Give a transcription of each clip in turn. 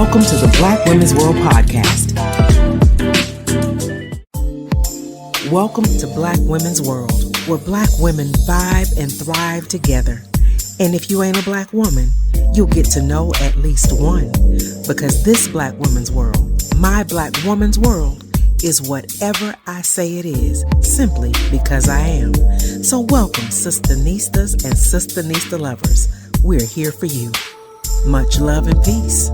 Welcome to the Black Women's World Podcast. Welcome to Black Women's World, where Black women vibe and thrive together. And if you ain't a Black woman, you'll get to know at least one. Because this Black Women's World, my Black woman's world, is whatever I say it is, simply because I am. So welcome, SistaNistas and SistaNista lovers. We're here for you. Much love and peace.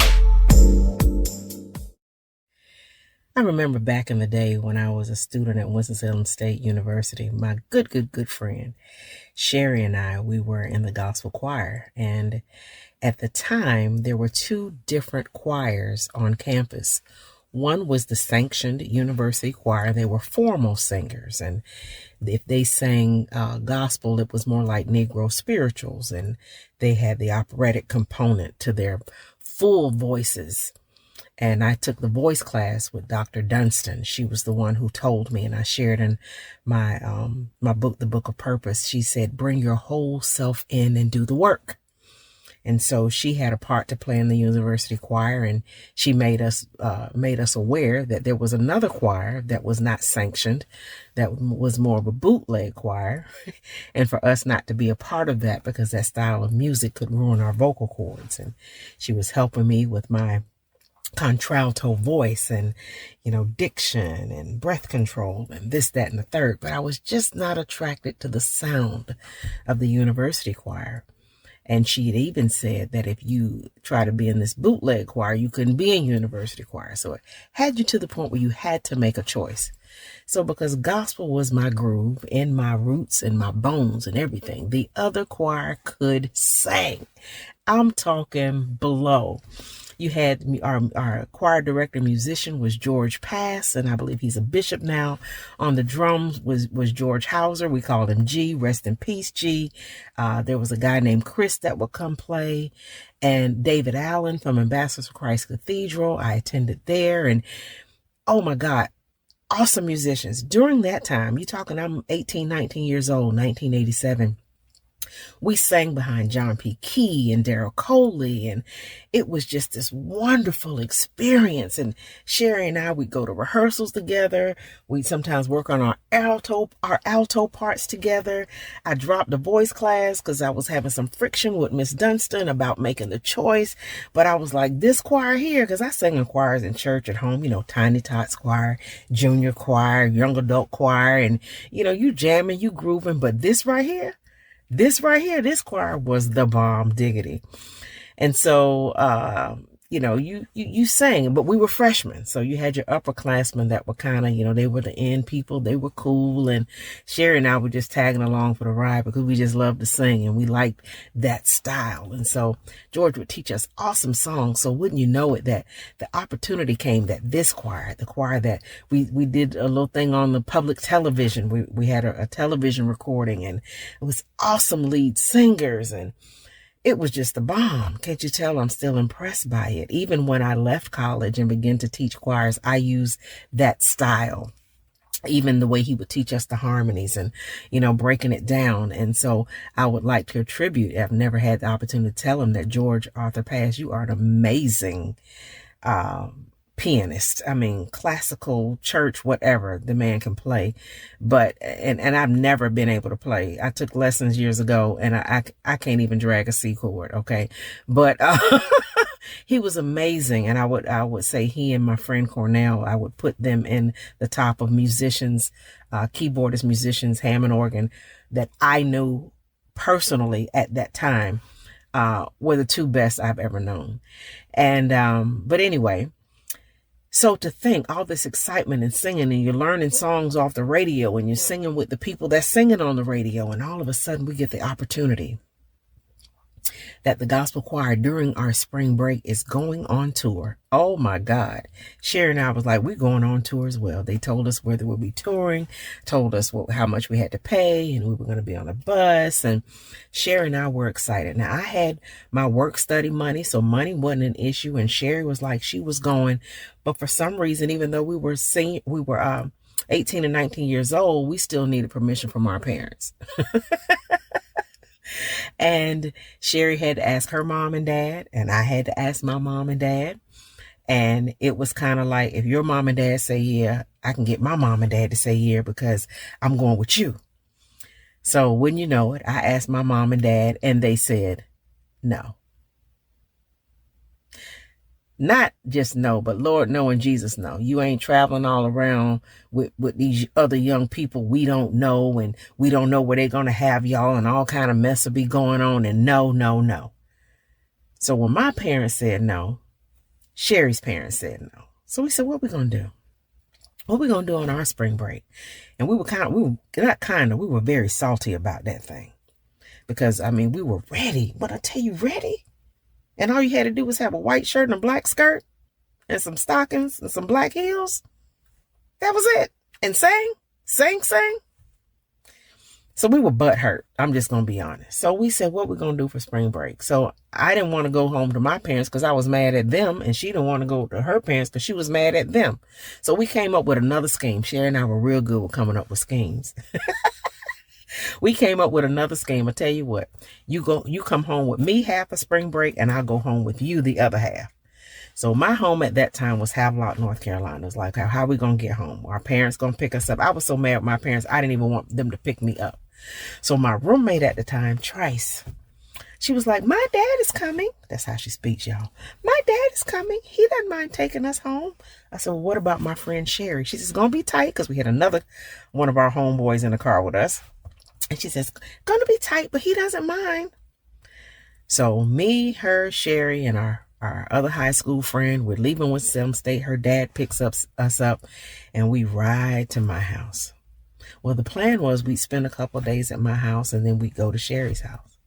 I remember back in the day when I was a student at Winston-Salem State University, my good friend, Sherry and I, we were in the gospel choir. And at the time, there were two different choirs on campus. One was the sanctioned university choir. They were formal singers. And if they sang gospel, it was more like Negro spirituals. And they had the operatic component to their full voices. And I took the voice class with Dr. Dunstan. She was the one who told me, and I shared in my my book, The Book of Purpose. She said, bring your whole self in and do the work. And so she had a part to play in the university choir, and she made us aware that there was another choir that was not sanctioned, that was more of a bootleg choir, and for us not to be a part of that because that style of music could ruin our vocal cords. And she was helping me with my contralto voice and, diction and breath control and this, that, and the third. But I was just not attracted to the sound of the university choir. And she had even said that if you try to be in this bootleg choir, you couldn't be in university choir. So it had you to the point where you had to make a choice. So because gospel was my groove and my roots and my bones and everything, the other choir could sing. I'm talking below. You had our choir director musician was George Pass, and I believe he's a bishop now. On the drums was George Hauser. We called him G. Rest in peace, G. There was a guy named Chris that would come play, and David Allen from Ambassadors for Christ Cathedral. I attended there, and oh my God, awesome musicians. During that time, I'm 18, 19 years old, 1987. We sang behind John P. Key and Daryl Coley, and it was just this wonderful experience. And Sherry and I, we'd go to rehearsals together. We'd sometimes work on our alto parts together. I dropped the voice class because I was having some friction with Miss Dunstan about making the choice. But I was like, this choir here, because I sang in choirs in church at home, Tiny Tots choir, junior choir, young adult choir, and you jamming, you grooving. But this choir was the bomb diggity. And so, you sang, but we were freshmen. So you had your upperclassmen that were kind of, they were the end people. They were cool. And Sherry and I were just tagging along for the ride because we just loved to sing and we liked that style. And so George would teach us awesome songs. So wouldn't you know it, that the opportunity came that this choir, the choir that we did a little thing on the public television. We had a television recording, and it was awesome lead singers, and it was just a bomb. Can't you tell I'm still impressed by it? Even when I left college and began to teach choirs, I used that style. Even the way he would teach us the harmonies and, breaking it down. And so I would like to attribute, I've never had the opportunity to tell him that George Arthur Pass, you are an amazing pianist. I mean, classical, church, whatever, the man can play. But, and I've never been able to play. I took lessons years ago, and I can't even drag a C chord. Okay. But, he was amazing. And I would say he and my friend Cornell, I would put them in the top of musicians, keyboardist musicians, Hammond organ, that I knew personally at that time, were the two best I've ever known. And, but anyway, so to think all this excitement and singing, and you're learning songs off the radio, and you're singing with the people that's singing on the radio, and all of a sudden we get the opportunity that the gospel choir during our spring break is going on tour. Oh my God. Sherry and I was like, we're going on tour as well. They told us whether we'll be touring, told us how much we had to pay, and we were going to be on a bus. And Sherry and I were excited. Now I had my work study money, so money wasn't an issue. And Sherry was like, she was going, but for some reason, even though we were 18 and 19 years old, we still needed permission from our parents. And Sherry had to ask her mom and dad, and I had to ask my mom and dad. And it was kind of like, if your mom and dad say yeah, I can get my mom and dad to say yeah because I'm going with you. So when you know it, I asked my mom and dad and they said no. Not just no, but Lord no and Jesus no. You ain't traveling all around with these other young people we don't know, and we don't know where they're going to have y'all, and all kind of mess will be going on, and no, no, no. So when my parents said no, Sherry's parents said no. So we said, what we going to do? What we going to do on our spring break? And we were very salty about that thing. Because, I mean, we were ready. But I tell you, ready? And all you had to do was have a white shirt and a black skirt and some stockings and some black heels. That was it. And sing. So we were butthurt. I'm just going to be honest. So we said, what we going to do for spring break? So I didn't want to go home to my parents because I was mad at them. And she didn't want to go to her parents because she was mad at them. So we came up with another scheme. Sherry and I were real good with coming up with schemes. We came up with another scheme. I tell you what, you come home with me half of spring break and I'll go home with you the other half. So my home at that time was Havelock, North Carolina. It was like, how are we going to get home? Our parents going to pick us up. I was so mad with my parents. I didn't even want them to pick me up. So my roommate at the time, Trace, she was like, my dad is coming. That's how she speaks, y'all. My dad is coming. He doesn't mind taking us home. I said, well, what about my friend Sherry? She says, it's going to be tight because we had another one of our homeboys in the car with us. And she says, going to be tight, but he doesn't mind. So me, her, Sherry, and our other high school friend, we're leaving Winston-Salem State. Her dad picks us up, and we ride to my house. Well, the plan was we'd spend a couple of days at my house, and then we'd go to Sherry's house.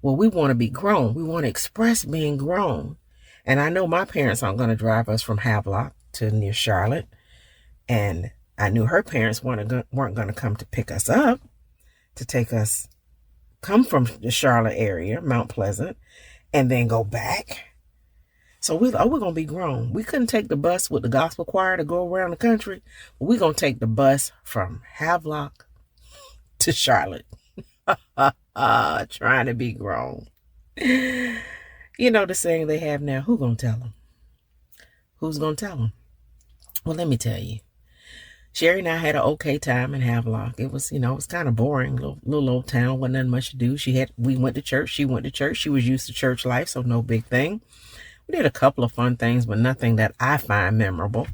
Well, we want to be grown. We want to express being grown. And I know my parents aren't going to drive us from Havelock to near Charlotte. And I knew her parents weren't going to come to pick us up, to come from the Charlotte area, Mount Pleasant, and then go back. So we're going to be grown. We couldn't take the bus with the gospel choir to go around the country. But we're going to take the bus from Havelock to Charlotte. Trying to be grown. You know the saying they have now, who going to tell them? Who's going to tell them? Well, let me tell you. Sherry and I had an okay time in Havelock. It was, it was kind of boring. Little old town, wasn't nothing much to do. We went to church. She went to church. She was used to church life, so no big thing. We did a couple of fun things, but nothing that I find memorable.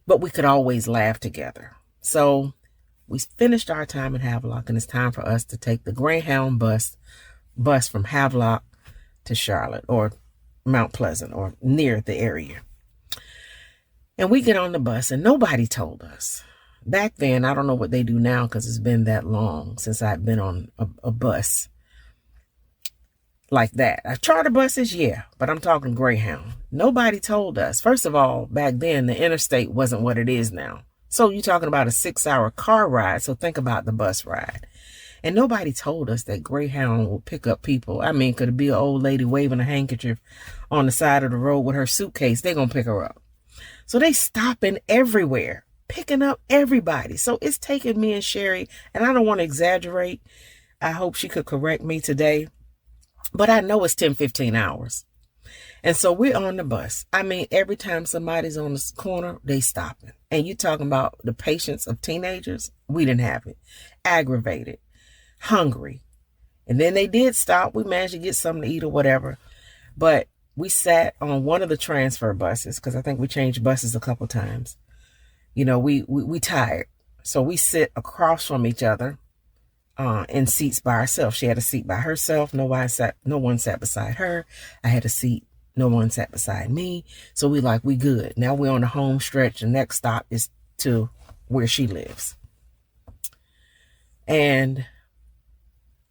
But we could always laugh together. So we finished our time in Havelock, and it's time for us to take the Greyhound bus from Havelock to Charlotte or Mount Pleasant or near the area. And we get on the bus, and nobody told us. Back then, I don't know what they do now because it's been that long since I've been on a bus like that. Charter buses, yeah, but I'm talking Greyhound. Nobody told us. First of all, back then, the interstate wasn't what it is now. So you're talking about a 6-hour car ride, so think about the bus ride. And nobody told us that Greyhound will pick up people. I mean, could it be an old lady waving a handkerchief on the side of the road with her suitcase? They're going to pick her up. So they stopping everywhere, picking up everybody. So it's taking me and Sherry, and I don't want to exaggerate. I hope she could correct me today, but I know it's 10, 15 hours. And so we're on the bus. I mean, every time somebody's on the corner, they stopping. And you talking about the patience of teenagers? We didn't have it. Aggravated, hungry. And then they did stop. We managed to get something to eat or whatever. But we sat on one of the transfer buses because I think we changed buses a couple times. We tired. So we sit across from each other in seats by ourselves. She had a seat by herself. No one sat beside her. I had a seat. No one sat beside me. So we good. Now we're on the home stretch. The next stop is to where she lives. And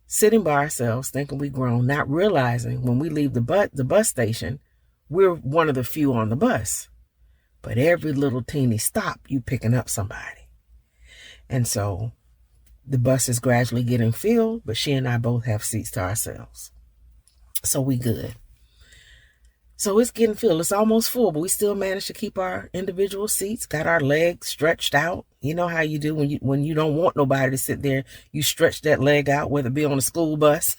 sitting by ourselves, thinking we grown, not realizing when we leave the bus station, we're one of the few on the bus. But every little teeny stop, you picking up somebody. And so the bus is gradually getting filled, but she and I both have seats to ourselves. So we good. So it's getting filled. It's almost full, but we still managed to keep our individual seats, got our legs stretched out. You know how you do when you don't want nobody to sit there, you stretch that leg out, whether it be on a school bus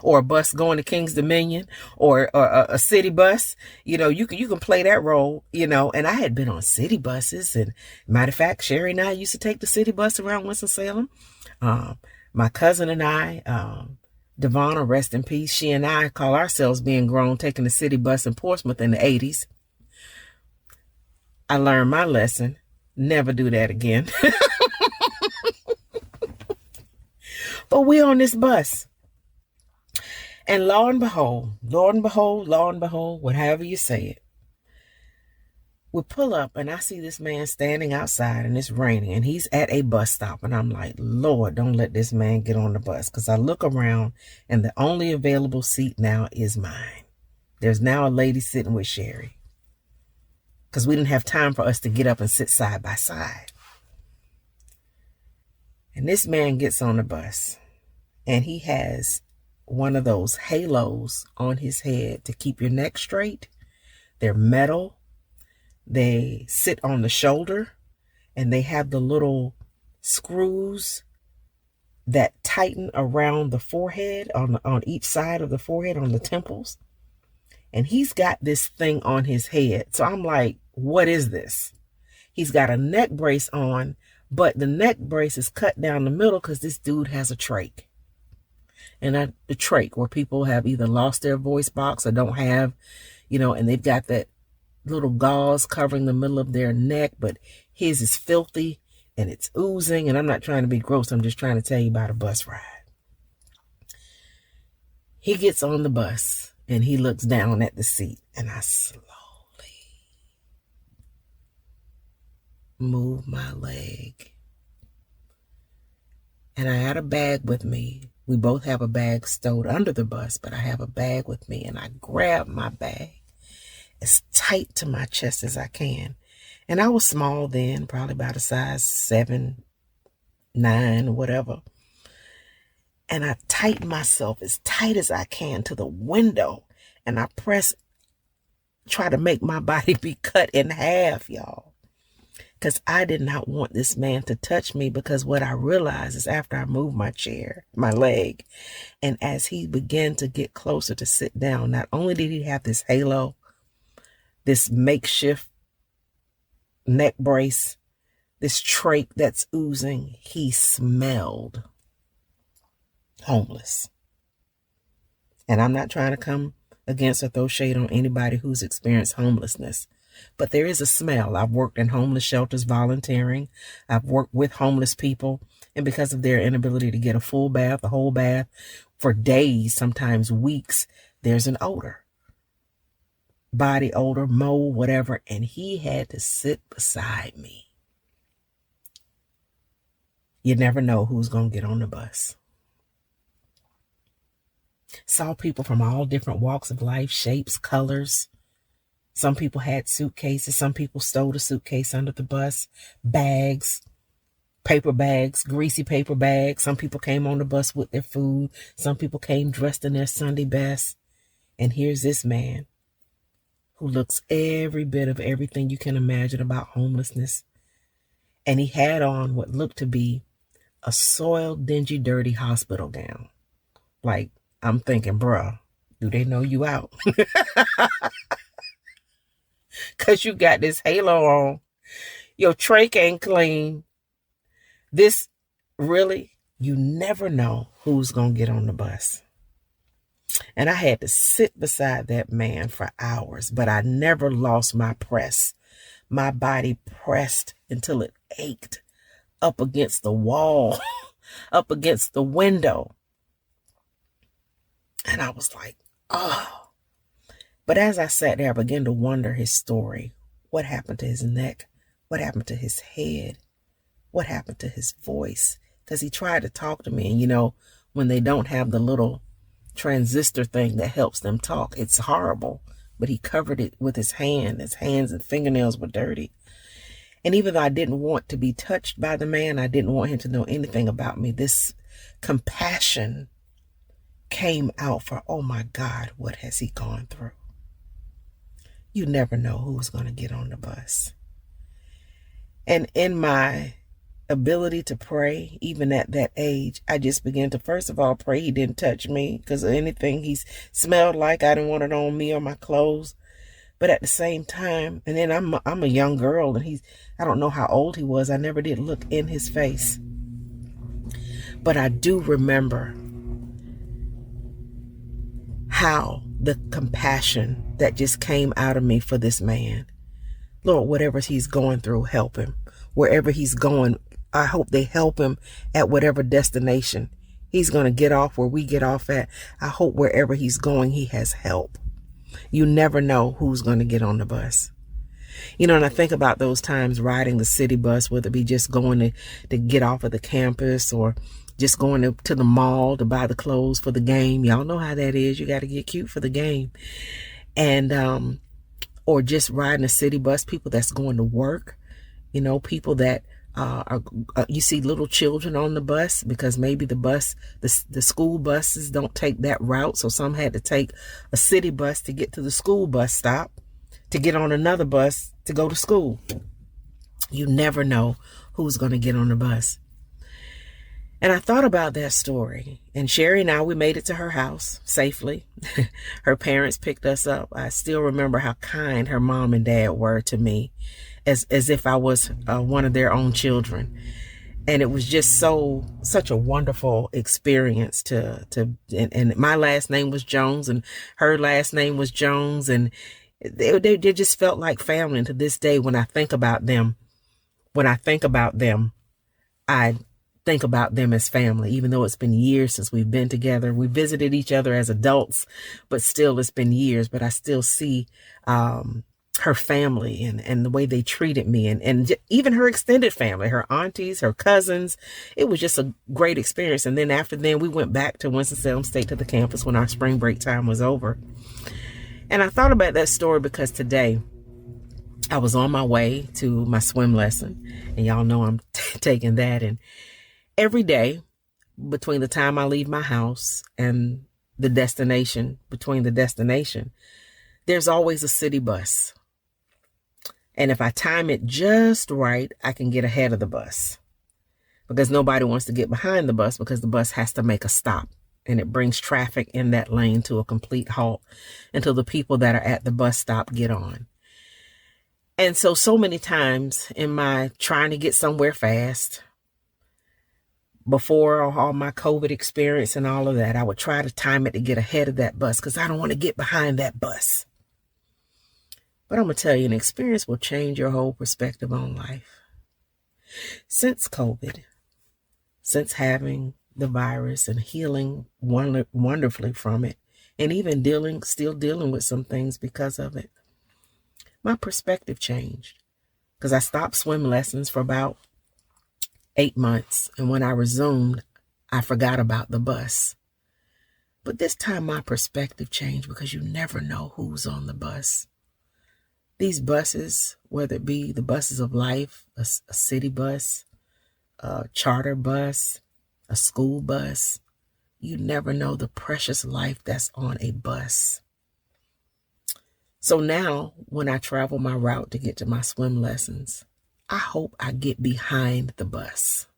or a bus going to King's Dominion, or a city bus. You can play that role, and I had been on city buses. And matter of fact, Sherry and I used to take the city bus around Winston-Salem. My cousin and I, Devonna, rest in peace, she and I call ourselves being grown, taking the city bus in Portsmouth in the 80s. I learned my lesson. Never do that again. But we on this bus. And lo and behold, whatever you say it, we pull up and I see this man standing outside and it's raining and he's at a bus stop. And I'm like, Lord, don't let this man get on the bus. Because I look around and the only available seat now is mine. There's now a lady sitting with Sherry. Because we didn't have time for us to get up and sit side by side. And this man gets on the bus and he has one of those halos on his head to keep your neck straight. They're metal. They sit on the shoulder and they have the little screws that tighten around the forehead on each side of the forehead, on the temples. And he's got this thing on his head. So I'm like, what is this? He's got a neck brace on, but the neck brace is cut down the middle because this dude has a trach. And the trach where people have either lost their voice box or don't have, and they've got that little gauze covering the middle of their neck, but his is filthy and it's oozing. And I'm not trying to be gross. I'm just trying to tell you about a bus ride. He gets on the bus and he looks down at the seat and I slowly move my leg. And I had a bag with me. We both have a bag stowed under the bus, but I have a bag with me and I grab my bag as tight to my chest as I can. And I was small then, probably about a size 7, 9, whatever. And I tighten myself as tight as I can to the window. And I try to make my body be cut in half, y'all. Because I did not want this man to touch me, because what I realized is after I moved my leg, and as he began to get closer to sit down, not only did he have this halo, this makeshift neck brace, this trach that's oozing, he smelled homeless. And I'm not trying to come against or throw shade on anybody who's experienced homelessness, but there is a smell. I've worked in homeless shelters volunteering. I've worked with homeless people, and because of their inability to get a full bath, a whole bath, for days, sometimes weeks, there's an odor. Body odor, mold, whatever, and he had to sit beside me. You never know who's going to get on the bus. Saw people from all different walks of life, shapes, colors. Some people had suitcases. Some people stowed a suitcase under the bus. Bags, paper bags, greasy paper bags. Some people came on the bus with their food. Some people came dressed in their Sunday best. And here's this man who looks every bit of everything you can imagine about homelessness. And he had on what looked to be a soiled, dingy, dirty hospital gown. Like, I'm thinking, bruh, do they know you out? Because you got this halo on. Your trach ain't clean. This, really, you never know who's going to get on the bus. And I had to sit beside that man for hours, but I never lost my press. My body pressed until it ached up against the wall, up against the window. And I was like, oh. But as I sat there, I began to wonder his story. What happened to his neck? What happened to his head? What happened to his voice? Because he tried to talk to me. And when they don't have the little transistor thing that helps them talk, it's horrible. But he covered it with his hand. His hands and fingernails were dirty. And even though I didn't want to be touched by the man, I didn't want him to know anything about me, this compassion came out for, oh my God, what has he gone through? You never know who's going to get on the bus. And in my ability to pray, even at that age, I just began to, first of all, pray he didn't touch me, because anything he smelled like, I didn't want it on me or my clothes. But at the same time, and then I'm a young girl, and I don't know how old he was. I never did look in his face. But I do remember how the compassion that just came out of me for this man. Lord, whatever he's going through, help him. Wherever he's going, I hope they help him at whatever destination he's going to get off, where we get off at. I hope wherever he's going, he has help. You never know who's going to get on the bus. You know, and I think about those times riding the city bus, whether it be just going to get off of the campus, or just going to the mall to buy the clothes for the game. Y'all know how that is. You got to get cute for the game. And, or just riding a city bus, people that's going to work, you know, people that you see little children on the bus, because maybe the school buses don't take that route. So some had to take a city bus to get to the school bus stop, to get on another bus to go to school. You never know who's going to get on the bus. And I thought about that story, and Sherry and I, we made it to her house safely. Her parents picked us up. I still remember how kind her mom and dad were to me, as if I was one of their own children. And it was just such a wonderful experience and my last name was Jones, and her last name was Jones. And they just felt like family. And to this day, when I think about them, I think about them as family, even though it's been years since we've been together. We visited each other as adults, but still it's been years. But I still see her family and the way they treated me, and even her extended family, her aunties, her cousins. It was just a great experience. And then after then, we went back to Winston-Salem State, to the campus, when our spring break time was over. And I thought about that story because today I was on my way to my swim lesson, and y'all know I'm taking that. And every day, between the time I leave my house and the destination, there's always a city bus. And if I time it just right, I can get ahead of the bus, because nobody wants to get behind the bus, because the bus has to make a stop, and it brings traffic in that lane to a complete halt until the people that are at the bus stop get on. And so many times in my trying to get somewhere fast, before all my COVID experience and all of that, I would try to time it to get ahead of that bus, because I don't want to get behind that bus. But I'm going to tell you, an experience will change your whole perspective on life. Since COVID, since having the virus and healing wonderfully from it, and even still dealing with some things because of it, my perspective changed, because I stopped swim lessons for about 8 months. And when I resumed, I forgot about the bus. But this time my perspective changed, because you never know who's on the bus. These buses, whether it be the buses of life, a city bus, a charter bus, a school bus, you never know the precious life that's on a bus. So now when I travel my route to get to my swim lessons, I hope I get behind the bus.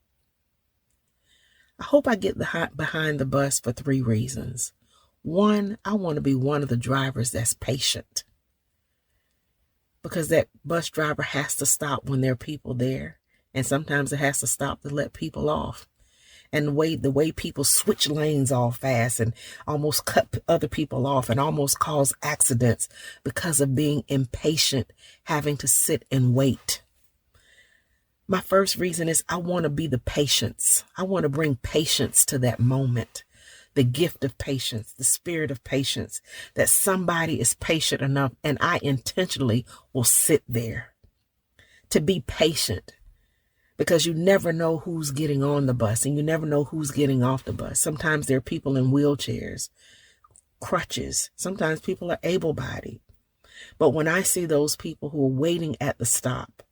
I hope I get behind the bus for 3 reasons. 1, I want to be one of the drivers that's patient, because that bus driver has to stop when there are people there. And sometimes it has to stop to let people off. And the way people switch lanes all fast and almost cut other people off and almost cause accidents because of being impatient, having to sit and wait. My first reason is I want to be the patience. I want to bring patience to that moment. The gift of patience, the spirit of patience, that somebody is patient enough, and I intentionally will sit there to be patient, because you never know who's getting on the bus and you never know who's getting off the bus. Sometimes there are people in wheelchairs, crutches. Sometimes people are able-bodied. But when I see those people who are waiting at the stop,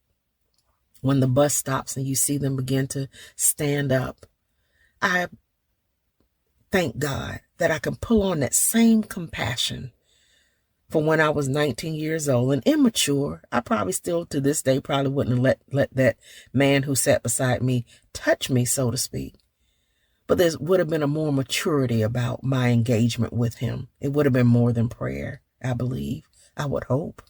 when the bus stops and you see them begin to stand up, I thank God that I can pull on that same compassion from when I was 19 years old and immature. I probably still to this day probably wouldn't have let that man who sat beside me touch me, so to speak. But there would have been a more maturity about my engagement with him. It would have been more than prayer, I believe. I would hope.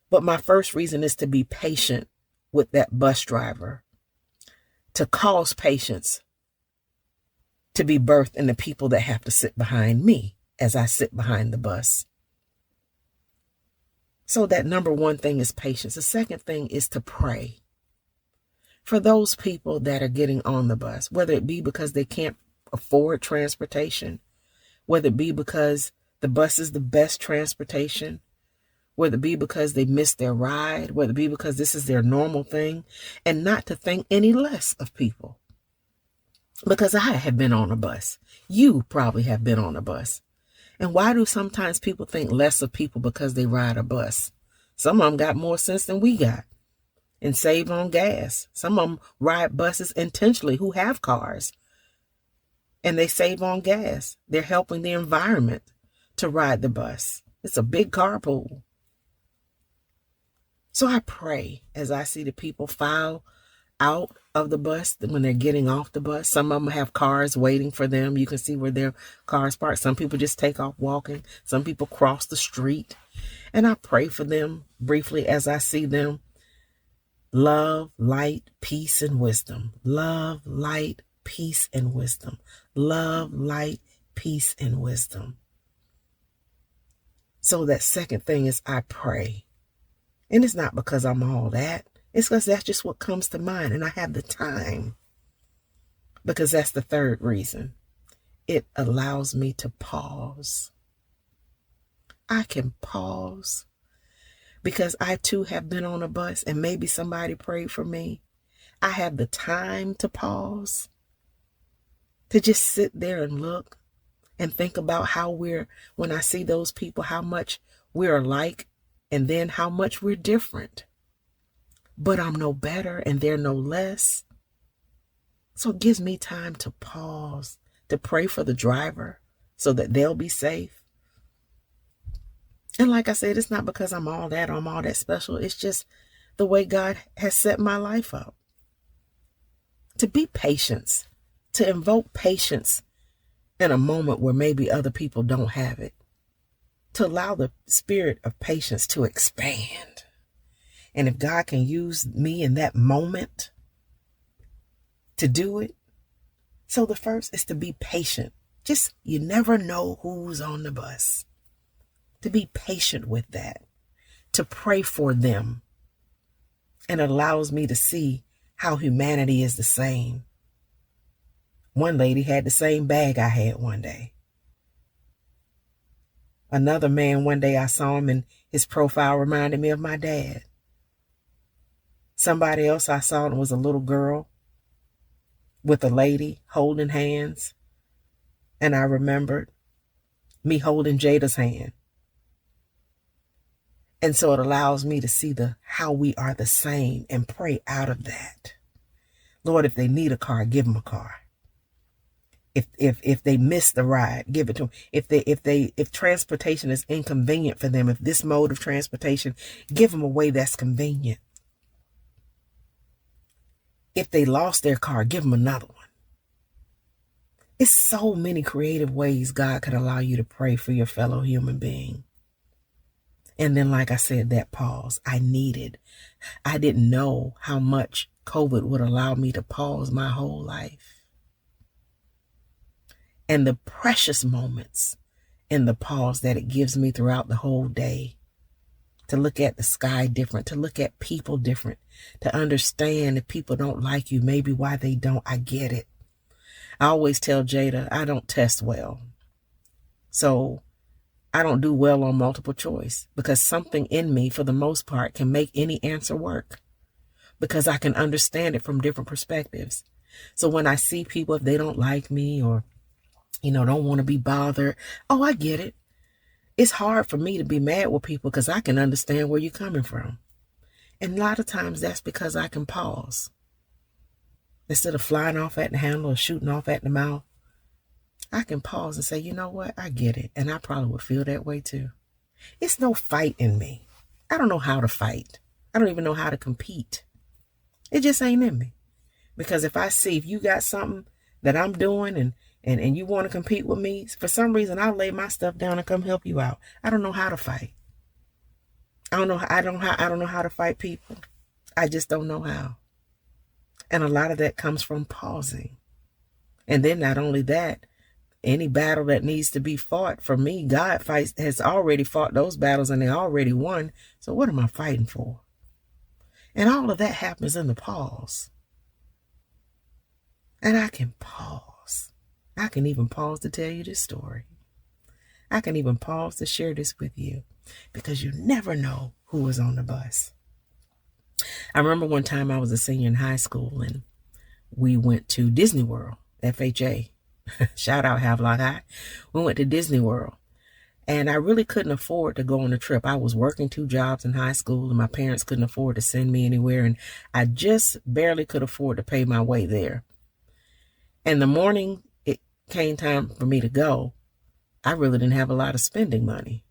But my first reason is to be patient with that bus driver, to cause patience to be birthed in the people that have to sit behind me as I sit behind the bus. So that number one thing is patience. The second thing is to pray for those people that are getting on the bus, whether it be because they can't afford transportation, whether it be because the bus is the best transportation, whether it be because they missed their ride, whether it be because this is their normal thing, and not to think any less of people. Because I have been on a bus. You probably have been on a bus. And why do sometimes people think less of people because they ride a bus? Some of them got more sense than we got and save on gas. Some of them ride buses intentionally who have cars and they save on gas. They're helping the environment to ride the bus. It's a big carpool. So I pray as I see the people file out of the bus when they're getting off the bus. Some of them have cars waiting for them. You can see where their cars parked. Some people just take off walking. Some people cross the street. And I pray for them briefly as I see them. Love, light, peace, and wisdom. Love, light, peace, and wisdom. Love, light, peace, and wisdom. So that second thing is I pray. And it's not because I'm all that. It's because that's just what comes to mind. And I have the time. Because that's the third reason. It allows me to pause. I can pause. Because I too have been on a bus and maybe somebody prayed for me. I have the time to pause. To just sit there and look and think about how when I see those people, how much we're alike and then how much we're different. But I'm no better and they're no less. So it gives me time to pause, to pray for the driver so that they'll be safe. And like I said, it's not because I'm all that special. It's just the way God has set my life up. To be patient, to invoke patience in a moment where maybe other people don't have it. To allow the spirit of patience to expand. And if God can use me in that moment to do it. So the first is to be patient. Just, you never know who's on the bus. To be patient with that. To pray for them. And it allows me to see how humanity is the same. One lady had the same bag I had one day. Another man, one day I saw him and his profile reminded me of my dad. Somebody else I saw was a little girl with a lady holding hands. And I remembered me holding Jada's hand. And so it allows me to see how we are the same and pray out of that. Lord, if they need a car, give them a car. If they miss the ride, give it to them. If transportation is inconvenient for them, if this mode of transportation, give them a way that's convenient. If they lost their car, give them another one. It's so many creative ways God could allow you to pray for your fellow human being. And then, like I said, that pause I needed. I didn't know how much COVID would allow me to pause my whole life. And the precious moments in the pause that it gives me throughout the whole day. To look at the sky different, to look at people different, to understand if people don't like you, maybe why they don't. I get it. I always tell Jada, I don't test well. So I don't do well on multiple choice because something in me, for the most part, can make any answer work because I can understand it from different perspectives. So when I see people, if they don't like me or, don't want to be bothered, I get it. It's hard for me to be mad with people because I can understand where you're coming from. And a lot of times that's because I can pause. Instead of flying off at the handle or shooting off at the mouth, I can pause and say, you know what? I get it. And I probably would feel that way too. It's no fight in me. I don't know how to fight. I don't even know how to compete. It just ain't in me. Because if you got something that I'm doing and you want to compete with me, for some reason I'll lay my stuff down and come help you out. I don't know how to fight. I don't know how to fight people. I just don't know how. And a lot of that comes from pausing. And then not only that, any battle that needs to be fought, for me, God has already fought those battles and they already won. So what am I fighting for? And all of that happens in the pause. And I can pause. I can even pause to tell you this story. I can even pause to share this with you because you never know who is on the bus. I remember one time I was a senior in high school and we went to Disney World, FHA. Shout out Havelock High. We went to Disney World and I really couldn't afford to go on a trip. I was working 2 jobs in high school and my parents couldn't afford to send me anywhere. And I just barely could afford to pay my way there. And the morning it came time for me to go, I really didn't have a lot of spending money.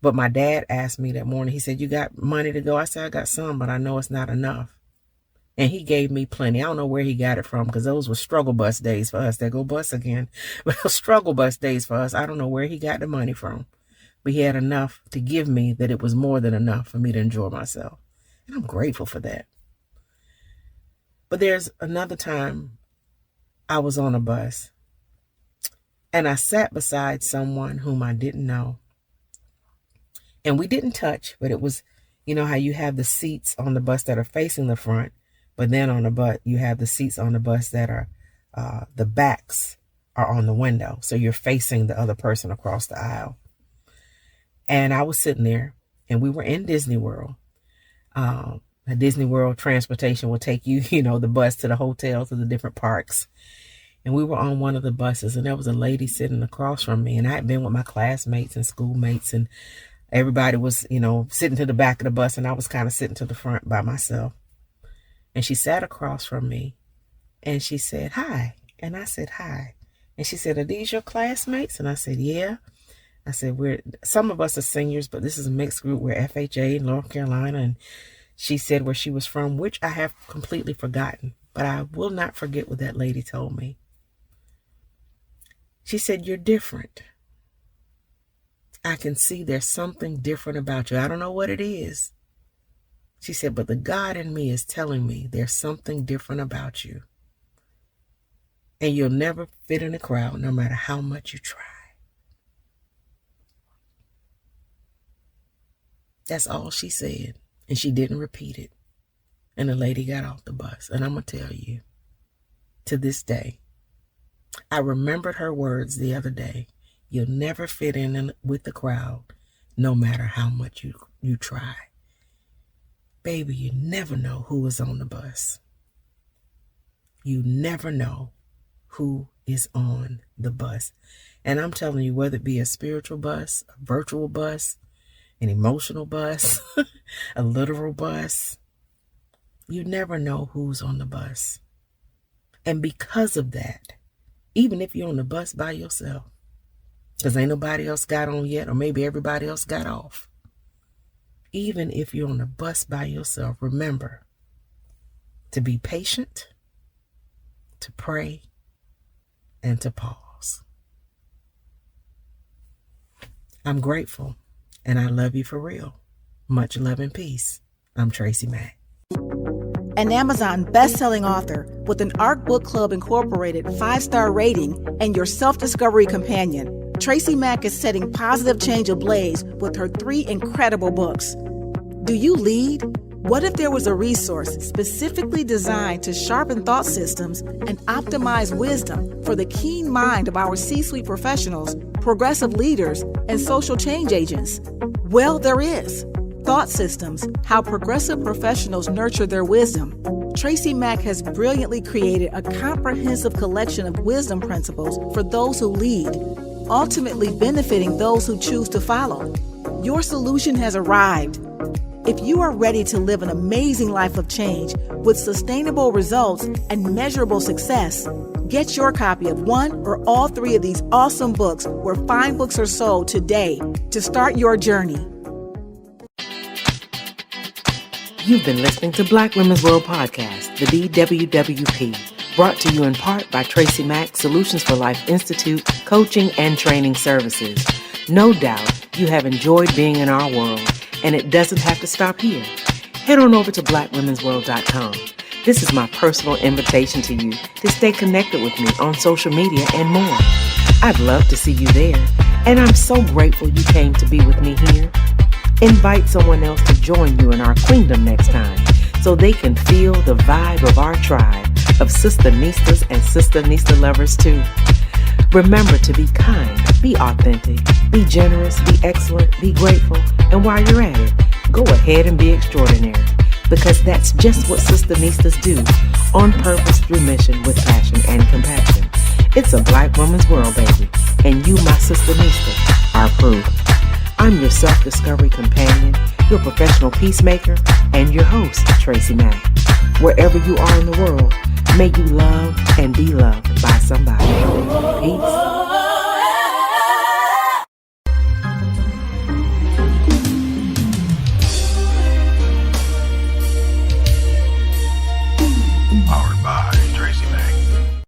But my dad asked me that morning, he said, you got money to go? I said, I got some, but I know it's not enough. And he gave me plenty. I don't know where he got it from because those were struggle bus days for us. There go bus again. But struggle bus days for us. I don't know where he got the money from. But he had enough to give me that it was more than enough for me to enjoy myself. And I'm grateful for that. But there's another time I was on a bus and I sat beside someone whom I didn't know. And we didn't touch, but it was, you know how you have the seats on the bus that are facing the front, but then on the bus, you have the seats on the bus that are, the backs are on the window. So you're facing the other person across the aisle. And I was sitting there and we were in Disney World. A Disney World transportation will take you, the bus to the hotel, to the different parks. And we were on one of the buses and there was a lady sitting across from me. And I had been with my classmates and schoolmates and everybody was, sitting to the back of the bus and I was kind of sitting to the front by myself. And she sat across from me and she said, hi. And I said, hi. And she said, are these your classmates? And I said, yeah. I said, some of us are seniors, but this is a mixed group. We're FHA in North Carolina. And she said where she was from, which I have completely forgotten. But I will not forget what that lady told me. She said, you're different. I can see there's something different about you. I don't know what it is. She said, but the God in me is telling me there's something different about you. And you'll never fit in a crowd no matter how much you try. That's all she said. And she didn't repeat it. And the lady got off the bus. And I'm going to tell you, to this day, I remembered her words the other day. You'll never fit in with the crowd, no matter how much you try. Baby, you never know who is on the bus. You never know who is on the bus. And I'm telling you, whether it be a spiritual bus, a virtual bus, an emotional bus, a literal bus, you never know who's on the bus. And because of that, even if you're on the bus by yourself, because ain't nobody else got on yet, or maybe everybody else got off. Even if you're on the bus by yourself, remember to be patient, to pray, and to pause. I'm grateful, and I love you for real. Much love and peace. I'm TracyMac. An Amazon best-selling author with an Art Book Club Incorporated 5-star rating and your self-discovery companion, TracyMac is setting positive change ablaze with her 3 incredible books. Do you lead? What if there was a resource specifically designed to sharpen thought systems and optimize wisdom for the keen mind of our C-suite professionals, progressive leaders, and social change agents? Well, there is. Thought Systems, How Progressive Professionals Nurture Their Wisdom. TracyMac has brilliantly created a comprehensive collection of wisdom principles for those who lead, ultimately benefiting those who choose to follow. Your solution has arrived. If you are ready to live an amazing life of change with sustainable results and measurable success, Get your copy of one or all three of these awesome books where fine books are sold today to start your journey. You've been listening to Black Women's World Podcast, the BWWP, brought to you in part by TracyMac, Solutions for Life Institute, coaching and training services. No doubt you have enjoyed being in our world, and it doesn't have to stop here. Head on over to blackwomensworld.com. This is my personal invitation to you to stay connected with me on social media and more. I'd love to see you there, and I'm so grateful you came to be with me here. Invite someone else to join you in our queendom next time so they can feel the vibe of our tribe of SistaNistas and SistaNista lovers too. Remember to be kind, be authentic, be generous, be excellent, be grateful, and while you're at it, go ahead and be extraordinary, because that's just what SistaNistas do, on purpose, through mission, with passion and compassion. It's a Black woman's world, baby, and you, my SistaNista, are proof. I'm your self-discovery companion, your professional peacemaker, and your host, TracyMac. Wherever you are in the world, may you love and be loved by somebody. Peace.